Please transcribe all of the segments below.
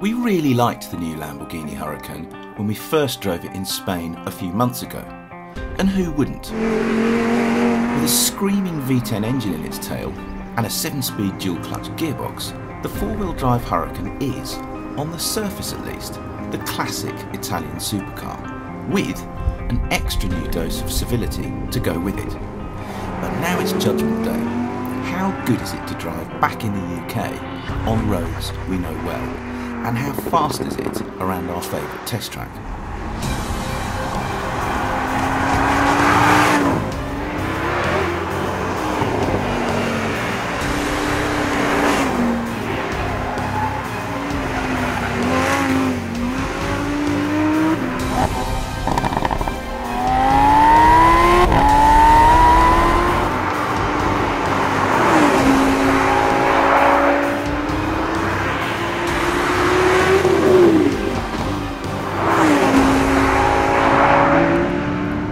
We really liked the new Lamborghini Huracan when we first drove it in Spain a few months ago. And who wouldn't? With a screaming V10 engine in its tail and a 7-speed dual-clutch gearbox, the four-wheel drive Huracan is, on the surface at least, the classic Italian supercar, with an extra new dose of civility to go with it. But now it's Judgment Day. How good is it to drive back in the UK on roads we know well? And how fast is it around our favourite test track?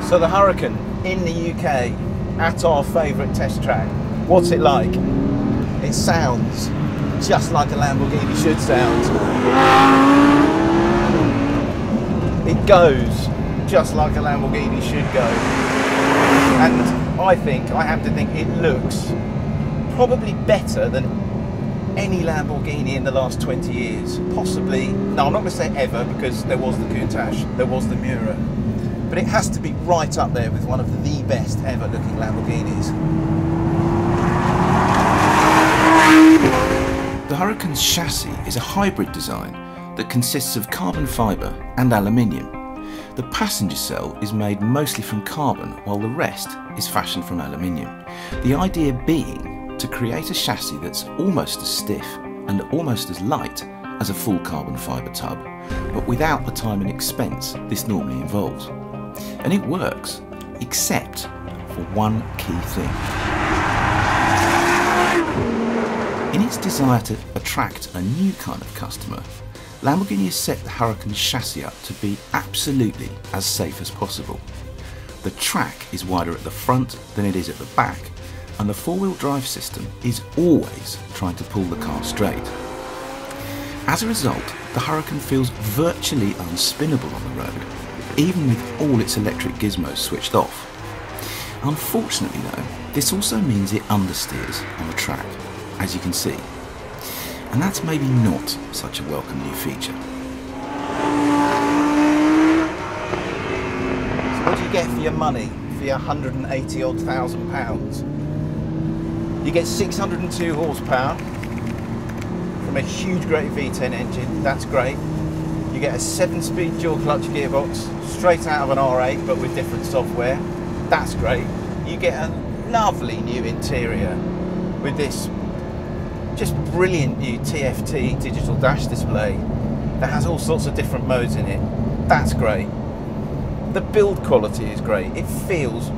So the Huracan in the UK at our favourite test track, what's it like? It sounds just like a Lamborghini should sound. It goes just like a Lamborghini should go. And I have to think it looks probably better than any Lamborghini in the last 20 years. Possibly, no, I'm not going to say ever, because there was the Countach, there was the Miura. But it has to be right up there with one of the best ever looking Lamborghinis. The Huracan's chassis is a hybrid design that consists of carbon fibre and aluminium. The passenger cell is made mostly from carbon, while the rest is fashioned from aluminium. The idea being to create a chassis that's almost as stiff and almost as light as a full carbon fibre tub, but without the time and expense this normally involves. And it works, except for one key thing. In its desire to attract a new kind of customer, Lamborghini has set the Huracan's chassis up to be absolutely as safe as possible. The track is wider at the front than it is at the back, and the four-wheel drive system is always trying to pull the car straight. As a result, the Huracan feels virtually unspinnable on the road, even with all its electric gizmos switched off. Unfortunately though, this also means it understeers on the track, as you can see, and that's maybe not such a welcome new feature. So what do you get for your money, for your 180 odd thousand pounds? You get 602 horsepower from a huge great V10 engine, that's great. You get a 7-speed dual clutch gearbox straight out of an R8 but with different software, that's great. You get a lovely new interior with this just brilliant new TFT digital dash display that has all sorts of different modes in it, that's great. The build quality is great, it feels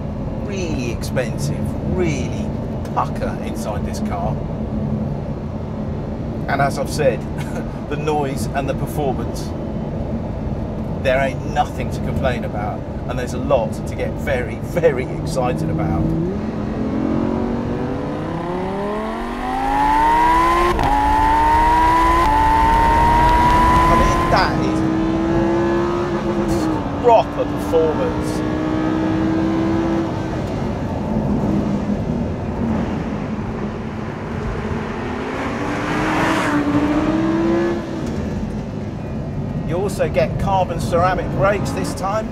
really expensive, really pucker inside this car. And as I've said, the noise and the performance, there ain't nothing to complain about, and there's a lot to get very, very excited about. I mean, that is proper performance. You also get carbon ceramic brakes this time.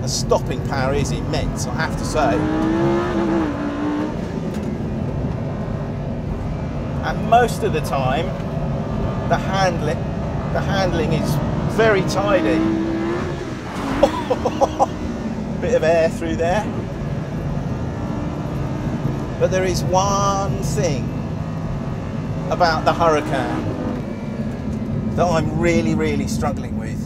The stopping power is immense, I have to say. And most of the time, the handling is very tidy. Bit of air through there. But there is one thing about the Huracan that I'm really, really struggling with,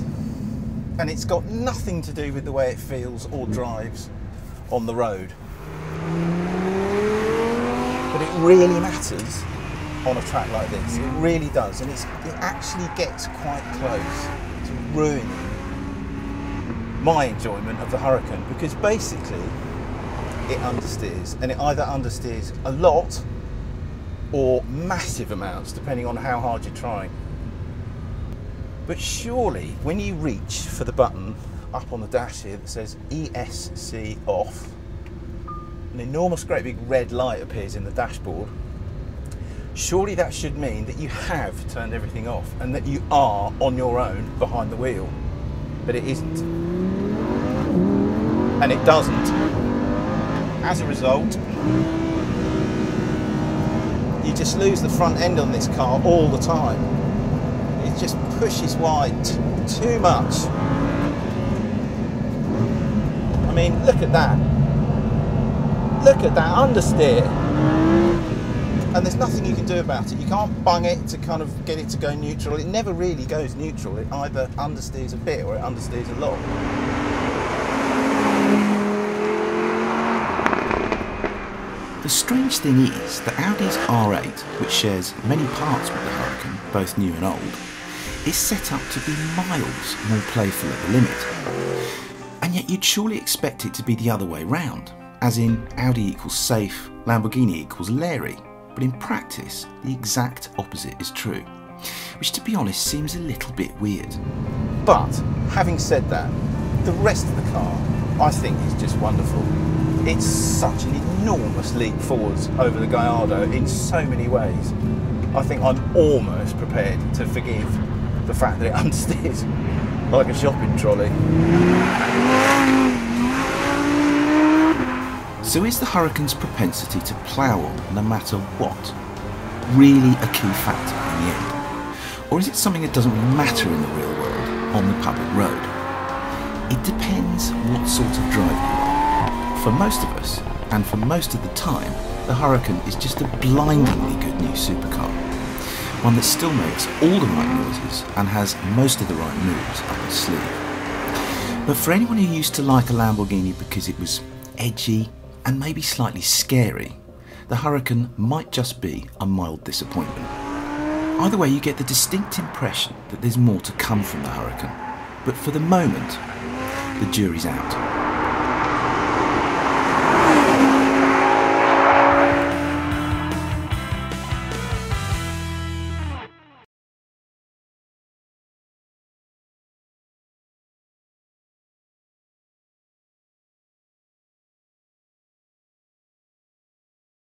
and it's got nothing to do with the way it feels or drives on the road, but it really matters on a track like this. It really does, and it actually gets quite close to ruining my enjoyment of the Huracan, because basically it understeers, and it either understeers a lot or massive amounts, depending on how hard you're trying. But surely, when you reach for the button up on the dash here that says ESC off, an enormous great big red light appears in the dashboard, surely that should mean that you have turned everything off and that you are on your own behind the wheel. But it isn't. And it doesn't. As a result, you just lose the front end on this car all the time. It just pushes wide too much. I mean, look at that. Look at that understeer. And there's nothing you can do about it. You can't bung it to kind of get it to go neutral. It never really goes neutral. It either understeers a bit or it understeers a lot. The strange thing is that Audi's R8, which shares many parts with the Huracan, both new and old, is set up to be miles more playful at the limit. And yet you'd surely expect it to be the other way round, as in Audi equals safe, Lamborghini equals leery, but in practice the exact opposite is true, which to be honest seems a little bit weird. But having said that, the rest of the car I think is just wonderful. It's such an enormous leap forwards over the Gallardo in so many ways. I think I'm almost prepared to forgive the fact that it understeers like a shopping trolley. So is the Huracan's propensity to plough on no matter what really a key factor in the end? Or is it something that doesn't really matter in the real world, on the public road? It depends what sort of driver you are. For most of us, and for most of the time, the Huracan is just a blindingly good new supercar. One that still makes all the right noises and has most of the right moves up its sleeve. But for anyone who used to like a Lamborghini because it was edgy and maybe slightly scary, the Huracan might just be a mild disappointment. Either way, you get the distinct impression that there's more to come from the Huracan. But for the moment, the jury's out.